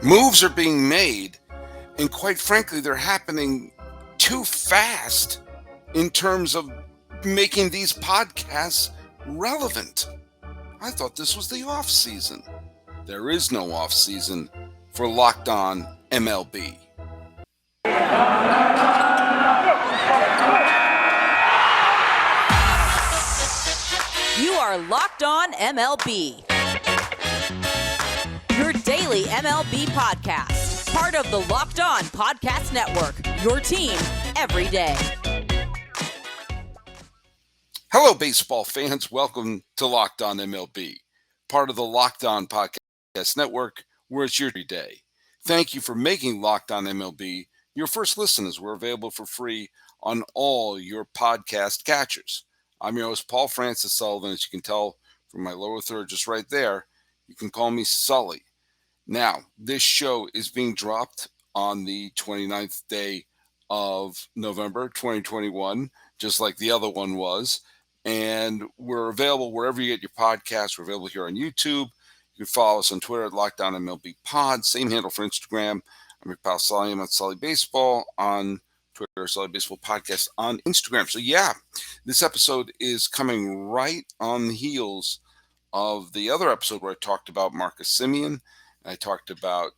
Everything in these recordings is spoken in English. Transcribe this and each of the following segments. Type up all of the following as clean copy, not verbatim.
Moves are being made, and quite frankly, they're happening too fast in terms of making these podcasts relevant. I thought this was the off season. There is no off season for Locked On MLB. You are Locked On MLB, your daily MLB podcast, part of the Locked On Podcast Network, your team every day. Hello, baseball fans. Welcome to Locked On MLB, part of the Locked On Podcast Network, where it's your day. Thank you for making Locked On MLB your first listen, as we're available for free on all your podcast catchers. I'm your host, Paul Francis Sullivan. As you can tell from my lower third just right there, you can call me Sully. Now, this show is being dropped on the 29th day of November 2021, just like the other one was. And we're available wherever you get your podcasts. We're available here on YouTube. You can follow us on Twitter at Lockdown MLB Pod. Same handle for Instagram. I'm your pal Sully. I'm at Sully Baseball on Twitter, Sully Baseball Podcast on Instagram. So yeah, this episode is coming right on the heels of the other episode where I talked about Marcus Semien. I talked about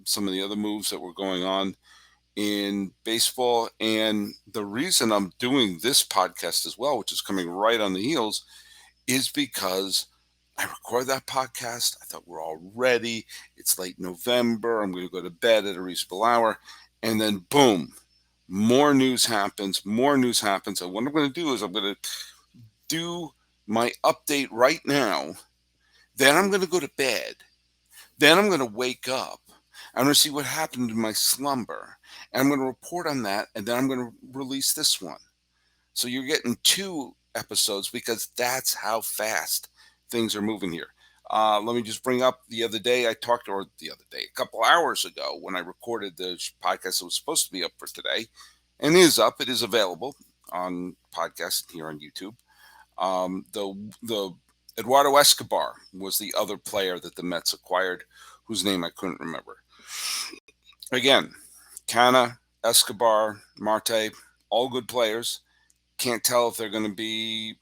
some of the other moves that were going on in baseball. And the reason I'm doing this podcast as well, which is coming right on the heels, is because I recorded that podcast. I thought we're all ready. It's late November. I'm going to go to bed at a reasonable hour. And then boom, more news happens. And what I'm going to do is I'm going to do my update right now. Then I'm going to go to bed. Then I'm going to wake up. I'm going to see what happened in my slumber. And I'm going to report on that. And then I'm going to release this one. So you're getting two episodes because that's how fast things are moving here. Let me just bring up a couple hours ago when I recorded the podcast that was supposed to be up for today, and is up. It is available on podcast here on YouTube. The Eduardo Escobar was the other player that the Mets acquired, whose name I couldn't remember. Again, Canna, Escobar, Marte, all good players. Can't tell if they're going to be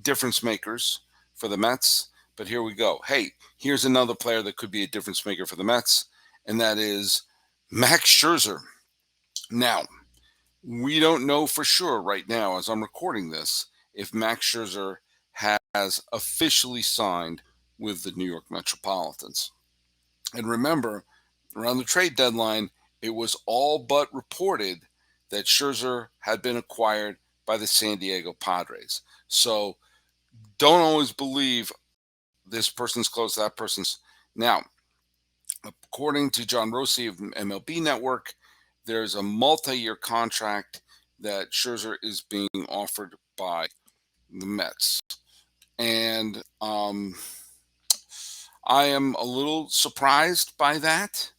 difference makers for the Mets, but here we go. Hey, here's another player that could be a difference maker for the Mets, and that is Max Scherzer. Now, we don't know for sure right now, as I'm recording this, if Max Scherzer has officially signed with the New York Metropolitans. And remember, around the trade deadline, it was all but reported that Scherzer had been acquired by the San Diego Padres. So don't always believe this person's close, that person's. Now, according to John Rossi of MLB Network, there's a multi-year contract that Scherzer is being offered by the Mets. And I am a little surprised by that.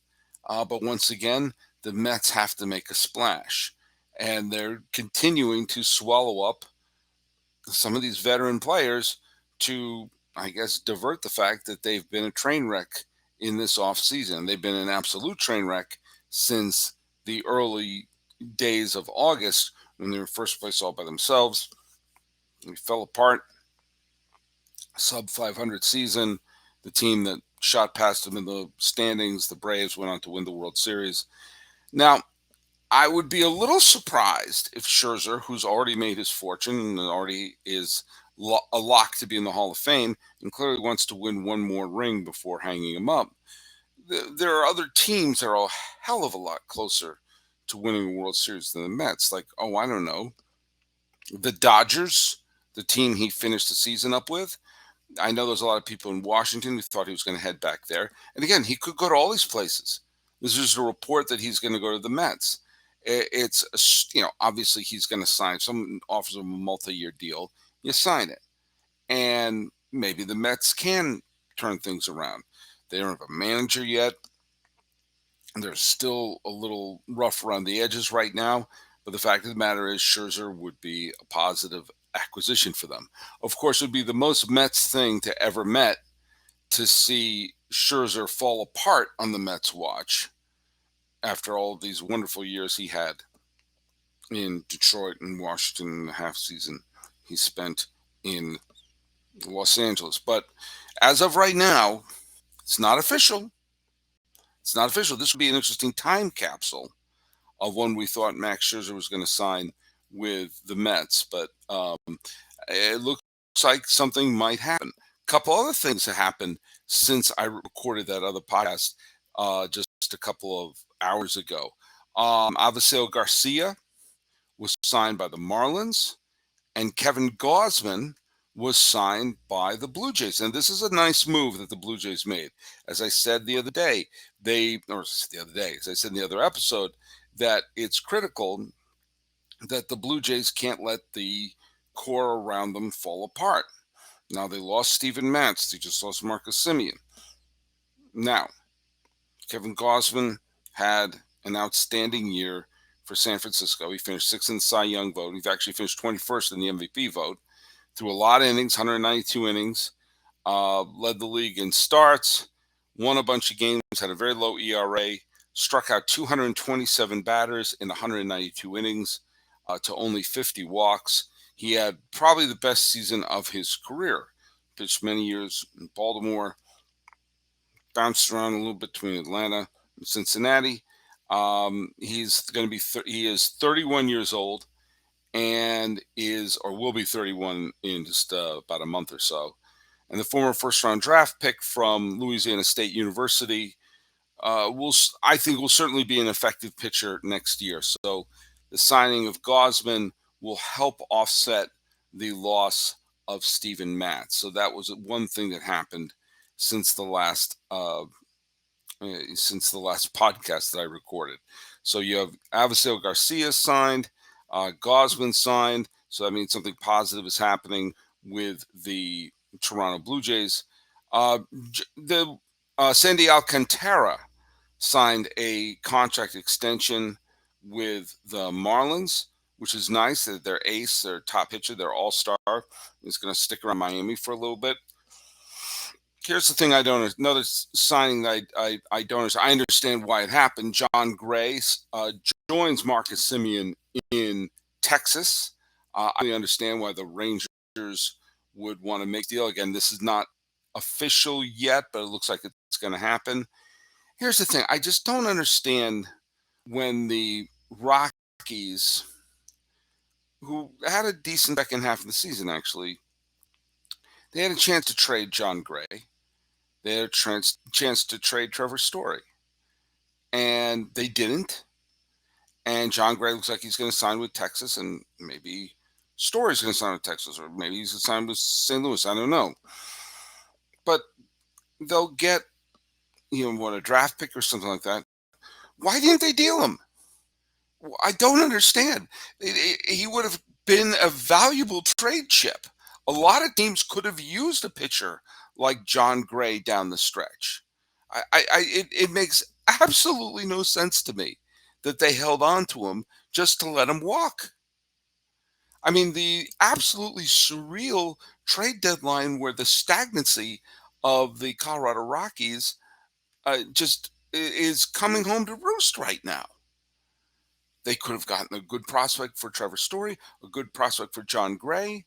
But once again, the Mets have to make a splash. And they're continuing to swallow up some of these veteran players to, I guess, divert the fact that they've been a train wreck in this offseason. They've been an absolute train wreck since the early days of August when they were first placed all by themselves. They fell apart. Sub 500 season. The team that shot past them in the standings, the Braves, went on to win the World Series. Now, I would be a little surprised if Scherzer, who's already made his fortune and already is a lock to be in the Hall of Fame, and clearly wants to win one more ring before hanging him up. There are other teams that are a hell of a lot closer to winning a World Series than the Mets. Like, I don't know, the Dodgers, the team he finished the season up with. I know there's a lot of people in Washington who thought he was going to head back there. And again, he could go to all these places. This is a report that he's going to go to the Mets. It's, obviously he's going to sign. Someone offers him a multi-year deal. You sign it. And maybe the Mets can turn things around. They don't have a manager yet. They're still a little rough around the edges right now. But the fact of the matter is Scherzer would be a positive acquisition for them. Of course, it would be the most Mets thing to ever met to see Scherzer fall apart on the Mets' watch after all of these wonderful years he had in Detroit and Washington and the half season he spent in Los Angeles. But as of right now, it's not official. It's not official. This would be an interesting time capsule of when we thought Max Scherzer was going to sign with the Mets. But it looks like something might happen. A couple other things have happened since I recorded that other podcast just a couple of hours ago. Avisail Garcia was signed by the Marlins, and Kevin Gausman was signed by the Blue Jays. And this is a nice move that the Blue Jays made. As I said the other day, as I said in the other episode, that it's critical that the Blue Jays can't let the core around them fall apart. Now they lost Steven Matz. They just lost Marcus Semien. Now, Kevin Gausman had an outstanding year for San Francisco. He finished sixth in the Cy Young vote. He actually finished 21st in the MVP vote. Threw a lot of innings, 192 innings. Led the league in starts. Won a bunch of games. Had a very low ERA. Struck out 227 batters in 192 innings to only 50 walks. He had probably the best season of his career. Pitched many years in Baltimore. Bounced around a little bit between Atlanta and Cincinnati. He's going to be he is 31 years old and is or will be 31 in just about a month or so. And the former first-round draft pick from Louisiana State University I think will certainly be an effective pitcher next year. So the signing of Gausman will help offset the loss of Steven Matz. So that was one thing that happened since the last podcast that I recorded. So you have Avisail Garcia signed, Gausman signed. So that means something positive is happening with the Toronto Blue Jays. Sandy Alcantara signed a contract extension with the Marlins, which is nice. Their ace, their top pitcher, their all-star is going to stick around Miami for a little bit. Here's the thing another signing that I don't understand. I understand why it happened. John Gray joins Marcus Semien in Texas. I understand why the Rangers would want to make the deal. Again, this is not official yet, but it looks like it's going to happen. Here's the thing. I just don't understand when the Rockies, who had a decent second half of the season, actually, they had a chance to trade John Gray. They had a chance to trade Trevor Story. And they didn't. And John Gray looks like he's going to sign with Texas, and maybe Story's going to sign with Texas, or maybe he's going to sign with St. Louis. I don't know. But they'll get, a draft pick or something like that. Why didn't they deal him? I don't understand. He would have been a valuable trade chip. A lot of teams could have used a pitcher like John Gray down the stretch. It makes absolutely no sense to me that they held on to him just to let him walk. I mean, the absolutely surreal trade deadline where the stagnancy of the Colorado Rockies just is coming home to roost right now. They could have gotten a good prospect for Trevor Story, a good prospect for John Gray.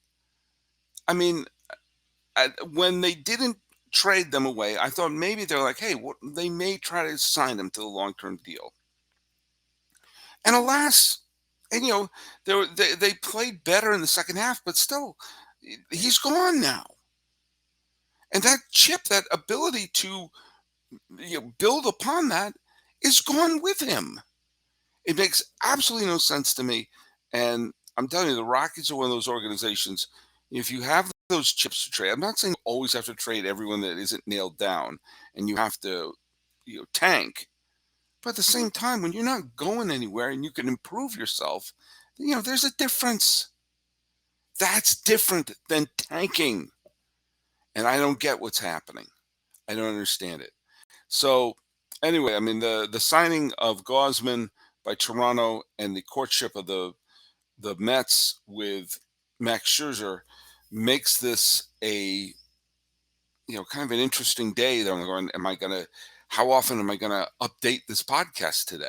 I mean, when they didn't trade them away, I thought maybe they're like, hey, they may try to sign them to a long-term deal. And alas, and they played better in the second half, but still, he's gone now. And that chip, that ability to build upon that, is gone with him. It makes absolutely no sense to me. And I'm telling you, the Rockies are one of those organizations. If you have those chips to trade, I'm not saying you always have to trade everyone that isn't nailed down and you have to tank. But at the same time, when you're not going anywhere and you can improve yourself, there's a difference. That's different than tanking. And I don't get what's happening. I don't understand it. So anyway, I mean, the signing of Gausman by Toronto and the courtship of the Mets with Max Scherzer makes this a kind of an interesting day that I'm going, how often am I going to update this podcast today?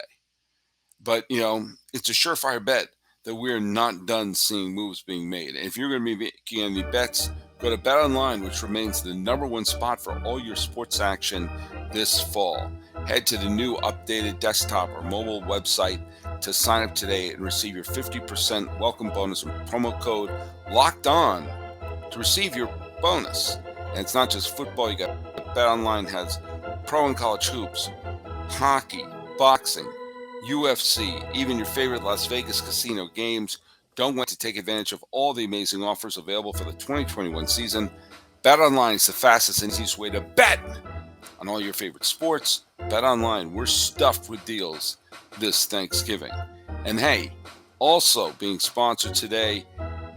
But, it's a surefire bet that we're not done seeing moves being made. And if you're going to be making any bets, go to BetOnline, which remains the number one spot for all your sports action this fall. Head to the new updated desktop or mobile website to sign up today and receive your 50% welcome bonus and promo code LOCKED ON to receive your bonus. And it's not just football. You got BetOnline has pro and college hoops, hockey, boxing, UFC, even your favorite Las Vegas casino games. Don't wait to take advantage of all the amazing offers available for the 2021 season. BetOnline is the fastest and easiest way to bet on all your favorite sports. BetOnline, we're stuffed with deals this Thanksgiving. And hey, also being sponsored today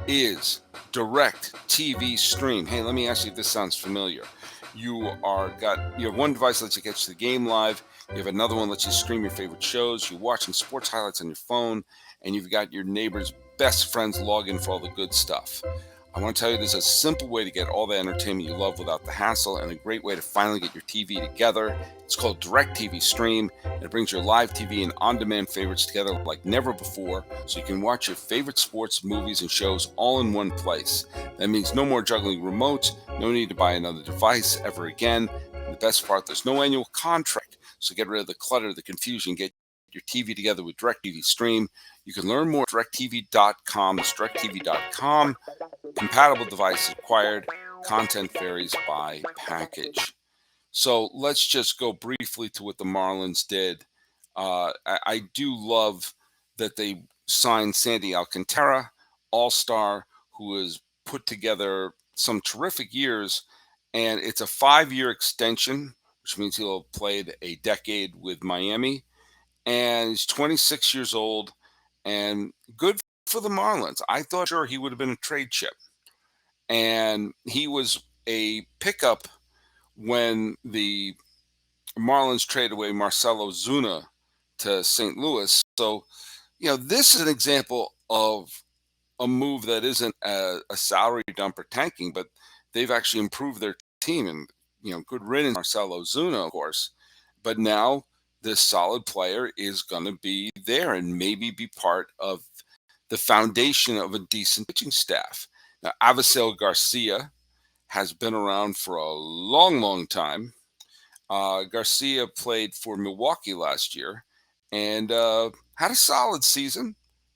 is Direct TV Stream. Hey, let me ask you if this sounds familiar. You have one device that lets you catch the game live. You have another one that lets you stream your favorite shows. You're watching sports highlights on your phone, and you've got your neighbor's best friends log in for all the good stuff. I want to tell you there's a simple way to get all the entertainment you love without the hassle, and a great way to finally get your TV together. It's called Direct TV Stream, and it brings your live TV and on-demand favorites together like never before, so you can watch your favorite sports, movies, and shows all in one place. That means no more juggling remotes, no need to buy another device ever again. And the best part, there's no annual contract, so get rid of the clutter, the confusion, get your TV together with Direct TV Stream. You can learn more at directtv.com. It's directtv.com. Compatible device required. Content varies by package. So let's just go briefly to what the Marlins did. I do love that they signed Sandy Alcantara, all-star, who has put together some terrific years, and it's a 5-year extension, which means he'll have played a decade with Miami, and he's 26 years old, and good for the Marlins. I thought sure he would have been a trade chip, and he was a pickup when the Marlins traded away Marcelo Zuna to St. Louis. So, this is an example of a move that isn't a salary dump or tanking, but they've actually improved their team. And, good riddance, Marcelo Zuna, of course. But now this solid player is going to be there and maybe be part of the foundation of a decent pitching staff. Now, Avisail Garcia has been around for a long, long time. Garcia played for Milwaukee last year and had a solid season,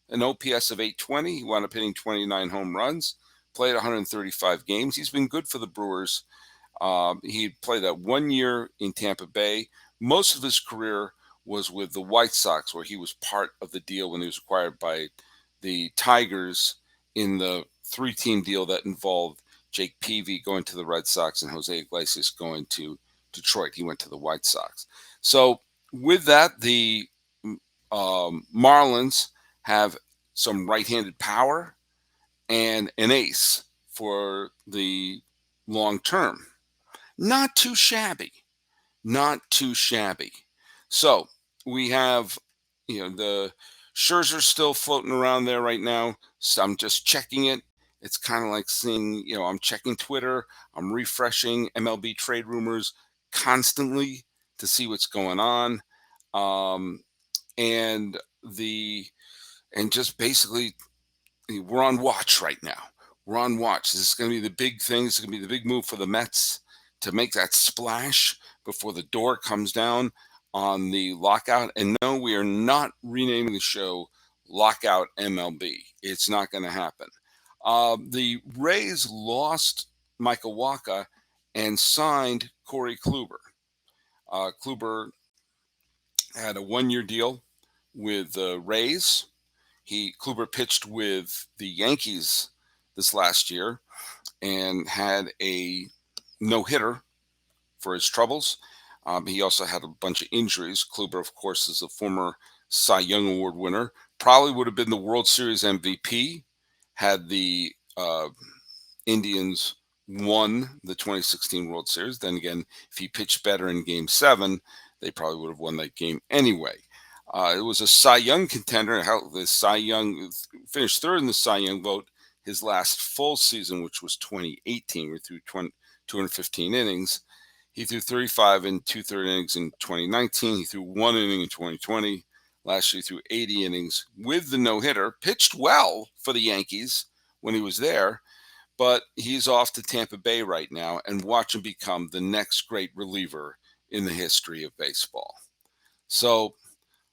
an OPS of 820. He wound up hitting 29 home runs, played 135 games. He's been good for the Brewers. He played that 1 year in Tampa Bay. Most of his career was with the White Sox, where he was part of the deal when he was acquired by the Tigers in the 3-team deal that involved Jake Peavy going to the Red Sox and Jose Iglesias going to Detroit. He went to the White Sox. So with that, the Marlins have some right-handed power and an ace for the long term. Not too shabby. Not too shabby. So we have, the Scherzer still floating around there right now. So I'm just checking it. It's kind of like seeing, I'm checking Twitter. I'm refreshing MLB trade rumors constantly to see what's going on. And just basically, we're on watch right now. We're on watch. This is going to be the big thing. This is going to be the big move for the Mets to make that splash before the door comes down on the lockout. And no, we are not renaming the show Lockout MLB. It's not going to happen. The Rays lost Michael Wacha and signed Corey Kluber. Kluber had a 1-year deal with the Rays. Kluber pitched with the Yankees this last year and had a no-hitter for his troubles. He also had a bunch of injuries. Kluber, of course, is a former Cy Young Award winner. Probably would have been the World Series MVP had the Indians won the 2016 World Series. Then again, if he pitched better in Game 7, they probably would have won that game anyway. It was a Cy Young contender. The Cy Young finished third in the Cy Young vote his last full season, which was 2018. We threw 215 innings. He threw 35 and two-thirds innings in 2019. He threw 1 inning in 2020. Last year, he threw 80 innings with the no-hitter. Pitched well for the Yankees when he was there, but he's off to Tampa Bay right now, and watch him become the next great reliever in the history of baseball. So,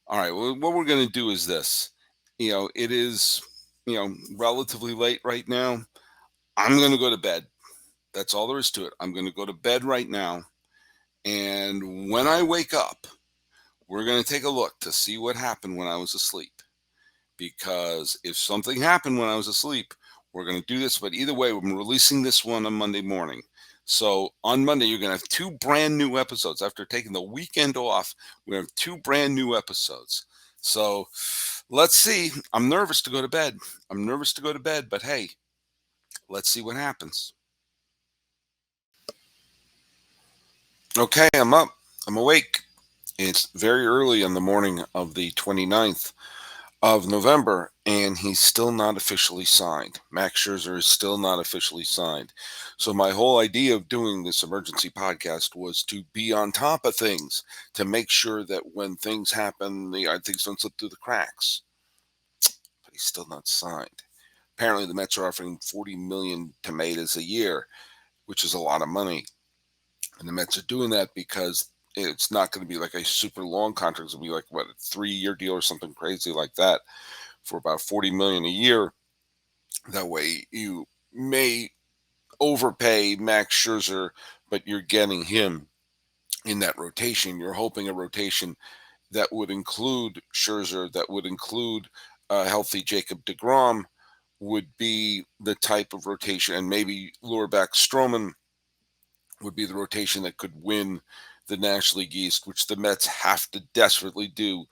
all right, well, what we're going to do is this. It is, relatively late right now. I'm going to go to bed. That's all there is to it. I'm going to go to bed right now. And when I wake up, we're going to take a look to see what happened when I was asleep. Because if something happened when I was asleep, we're going to do this. But either way, I'm releasing this one on Monday morning. So on Monday, you're going to have 2 brand new episodes. After taking the weekend off, we have 2 brand new episodes. So let's see. I'm nervous to go to bed. But hey, let's see what happens. Okay, I'm up. I'm awake. It's very early in the morning of the 29th of November, and he's still not officially signed. Max Scherzer is still not officially signed. So my whole idea of doing this emergency podcast was to be on top of things, to make sure that when things happen, things don't slip through the cracks. But he's still not signed. Apparently, the Mets are offering $40 million tomatoes a year, which is a lot of money. And the Mets are doing that because it's not going to be like a super long contract. It's going to be like, what, a 3-year deal or something crazy like that for about $40 million a year. That way you may overpay Max Scherzer, but you're getting him in that rotation. You're hoping a rotation that would include Scherzer, that would include a healthy Jacob deGrom, would be the type of rotation, and maybe lure back Stroman would be the rotation that could win the National League East, which the Mets have to desperately do.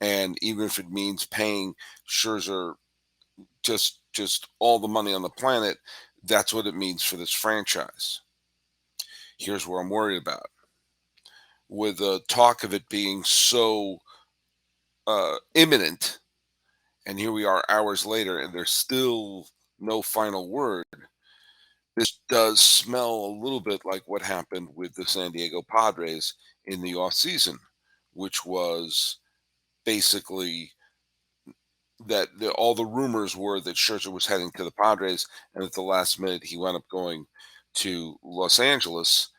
And even if it means paying Scherzer just all the money on the planet, that's what it means for this franchise. Here's where I'm worried about. With the talk of it being so imminent, and here we are hours later, and there's still no final word. This does smell a little bit like what happened with the San Diego Padres in the offseason, which was basically that all the rumors were that Scherzer was heading to the Padres, and at the last minute he wound up going to Los Angeles,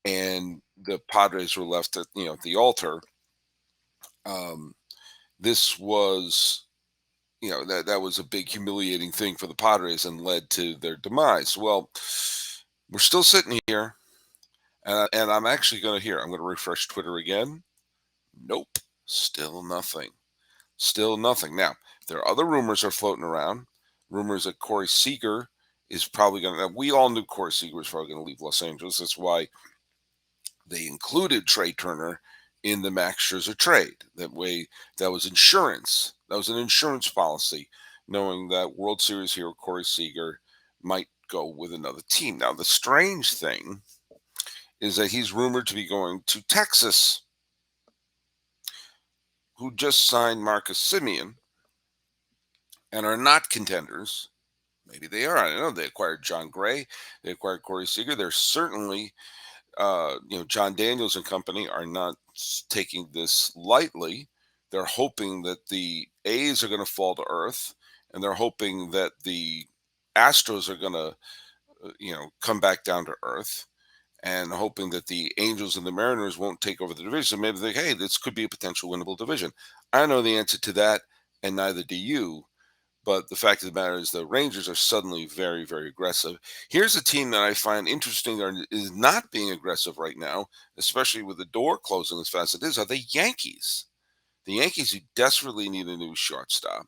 and the Padres were left at the altar. This was that was a big humiliating thing for the Padres and led to their demise. Well, we're still sitting here, and I'm actually going to I'm going to refresh Twitter again. Nope, still nothing. Still nothing. Now, there are other rumors are floating around. Rumors that Corey Seager is probably going to. We all knew Corey Seager was probably going to leave Los Angeles. That's why they included Trey Turner in the Max Scherzer trade. That way, that was insurance. That was an insurance policy, knowing that World Series hero Corey Seager might go with another team. Now, the strange thing is that he's rumored to be going to Texas, who just signed Marcus Semien and are not contenders. Maybe they are. I don't know. They acquired John Gray. They acquired Corey Seager. They're certainly, John Daniels and company are not taking this lightly. They're hoping that the A's are going to fall to earth, and they're hoping that the Astros are going to, come back down to earth, and hoping that the Angels and the Mariners won't take over the division. So maybe they think, hey, this could be a potential winnable division. I don't know the answer to that, and neither do you. But the fact of the matter is the Rangers are suddenly very, very aggressive. Here's a team that I find interesting that is not being aggressive right now, especially with the door closing as fast as it is, are the Yankees. The Yankees who desperately need a new shortstop.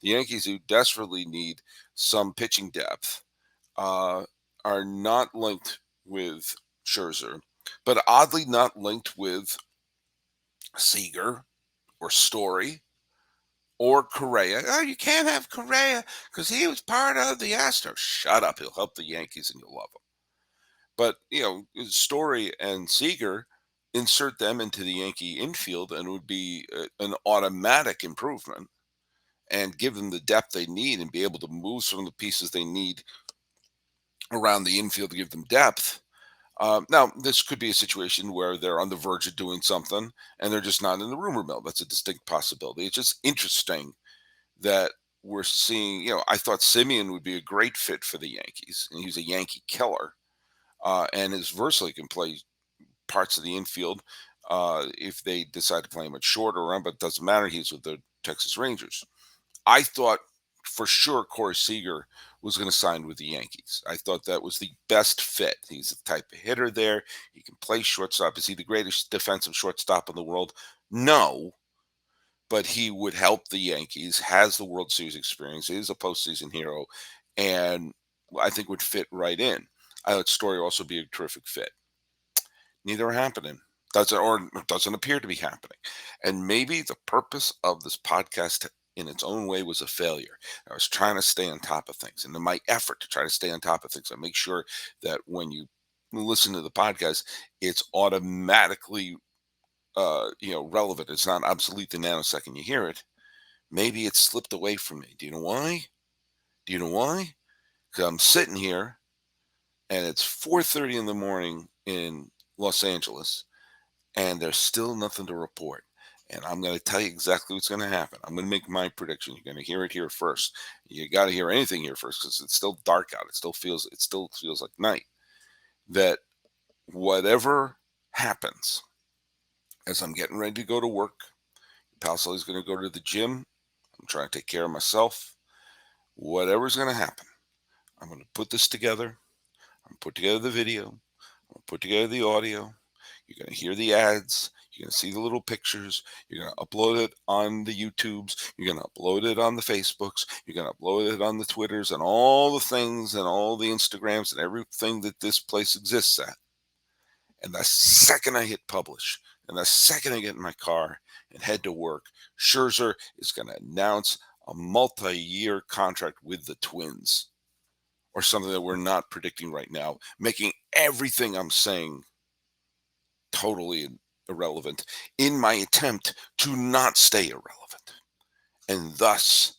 The Yankees who desperately need some pitching depth are not linked with Scherzer, but oddly not linked with Seager or Story or Correa. Oh, you can't have Correa because he was part of the Astros. Shut up. He'll help the Yankees and you'll love him. But, Story and Seager, insert them into the Yankee infield and it would be an automatic improvement and give them the depth they need and be able to move some of the pieces they need around the infield to give them depth. Now, this could be a situation where they're on the verge of doing something and they're just not in the rumor mill. That's a distinct possibility. It's just interesting that we're seeing, I thought Simeon would be a great fit for the Yankees, and he's a Yankee killer, and is versatile. He can play parts of the infield if they decide to play him at short or run, but it doesn't matter. He's with the Texas Rangers. I thought for sure Corey Seager was going to sign with the Yankees. I thought that was the best fit. He's the type of hitter there. He can play shortstop. Is he the greatest defensive shortstop in the world? No, but he would help the Yankees, has the World Series experience, is a postseason hero, and I think would fit right in. I thought Story also be a terrific fit. Neither are happening. Doesn't appear to be happening. And maybe the purpose of this podcast in its own way was a failure. I was trying to stay on top of things. And in my effort to try to stay on top of things, I make sure that when you listen to the podcast, it's automatically relevant. It's not obsolete the nanosecond you hear it. Maybe it slipped away from me. Do you know why? Do you know why? Because I'm sitting here and it's 4:30 in the morning in Los Angeles, and there's still nothing to report. And I'm going to tell you exactly what's going to happen. I'm going to make my prediction. You're going to hear it here first. You got to hear anything here first because it's still dark out. It still feels like night. That whatever happens as I'm getting ready to go to work, Pal Sully's going to go to the gym. I'm trying to take care of myself. Whatever's going to happen, I'm going to put this together. I'm going to put together the video. I'm going to put together the audio. You're going to hear the ads. You're going to see the little pictures. You're going to upload it on the YouTubes. You're going to upload it on the Facebooks. You're going to upload it on the Twitters and all the things and all the Instagrams and everything that this place exists at. And the second I hit publish, and the second I get in my car and head to work, Scherzer is going to announce a multi-year contract with the Twins, or something that we're not predicting right now, making everything I'm saying totally irrelevant in my attempt to not stay irrelevant. And thus,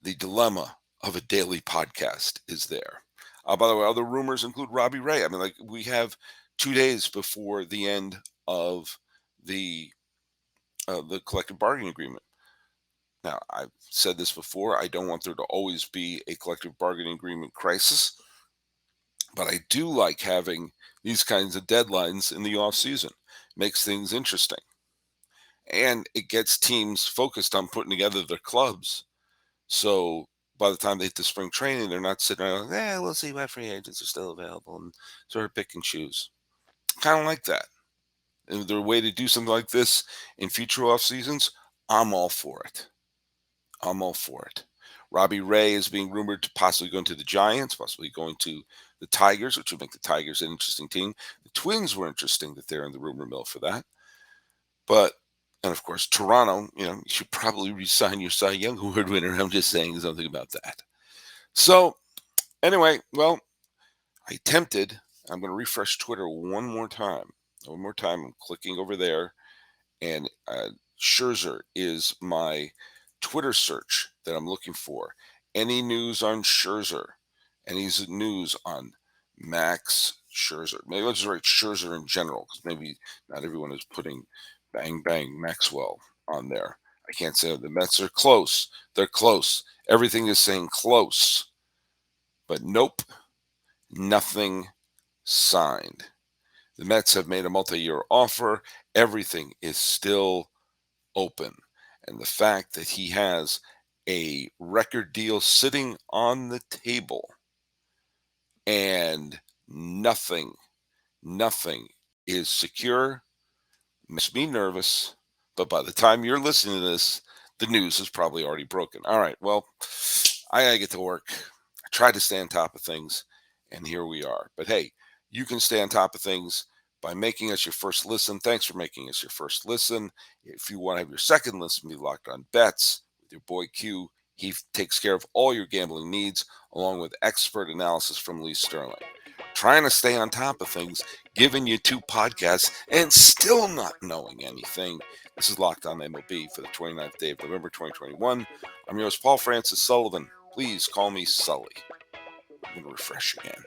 the dilemma of a daily podcast is there. By the way, other rumors include Robbie Ray. I mean, like, we have 2 days before the end of the collective bargaining agreement. Now, I've said this before. I don't want there to always be a collective bargaining agreement crisis, but I do like having these kinds of deadlines in the off season. Makes things interesting, and it gets teams focused on putting together their clubs. So by the time they hit the spring training, they're not sitting around, we'll see what free agents are still available and sort of pick and choose. Kind of like that. Is there a way to do something like this in future off seasons? I'm all for it. I'm all for it. Robbie Ray is being rumored to possibly going to the Giants, possibly going to the Tigers, which would make the Tigers an interesting team. The Twins were interesting that they're in the rumor mill for that. But, and of course, Toronto, you should probably resign your Cy Young Award winner. I'm just saying something about that. So, anyway, well, I attempted. I'm going to refresh Twitter one more time. One more time. I'm clicking over there, and Scherzer is my Twitter search that I'm looking for. Any news on Scherzer? Any news on Max Scherzer? Maybe let's just write Scherzer in general, because maybe not everyone is putting bang bang Maxwell on there. I can't say the Mets are close. They're close. Everything is saying close. But nope, nothing signed. The Mets have made a multi-year offer. Everything is still open. And the fact that he has a record deal sitting on the table and nothing is secure makes me nervous. But by the time you're listening to this, the news is probably already broken. All right, well, I gotta get to work. I tried to stay on top of things, and here we are. But hey, you can stay on top of things by making us your first listen. Thanks for making us your first listen. If you want to have your second listen, be Locked On Bets with your boy Q. He takes care of all your gambling needs, along with expert analysis from Lee Sterling. Trying to stay on top of things, giving you 2 podcasts, and still not knowing anything. This is Locked On MLB for the 29th day of November 2021. I'm your host, Paul Francis Sullivan. Please call me Sully. I'm going to refresh again.